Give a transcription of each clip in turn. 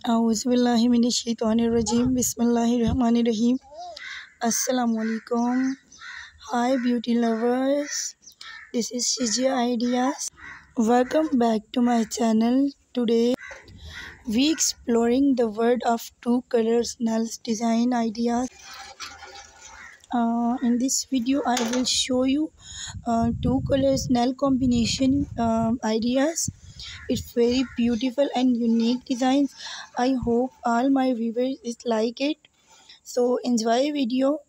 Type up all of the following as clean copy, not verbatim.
Auzubillahiminash-shaytanir-rajim. Bismillahir-rahmanir-rahim. Assalamualaikum. Hi beauty lovers. This is shajiaideas. Welcome back to my channel. Today we exploring the world of two colors nails design ideas. In this video I will show you two colors nail combination ideas. It's very beautiful and unique designs. I hope all my viewers is like it. So enjoy video.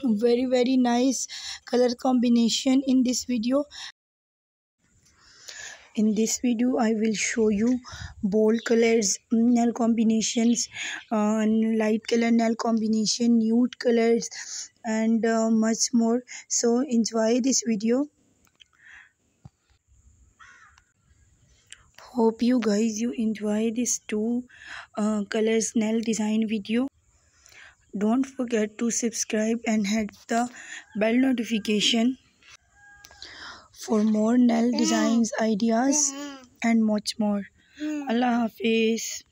Very nice color combination in this video. In this video I will show you bold colors nail combinations, light color nail combination, nude colors, and much more. So enjoy this video. Hope you guys you enjoy this two colors nail design video. Don't forget to subscribe and hit the bell notification for more nail designs ideas and much more. Allah Hafiz.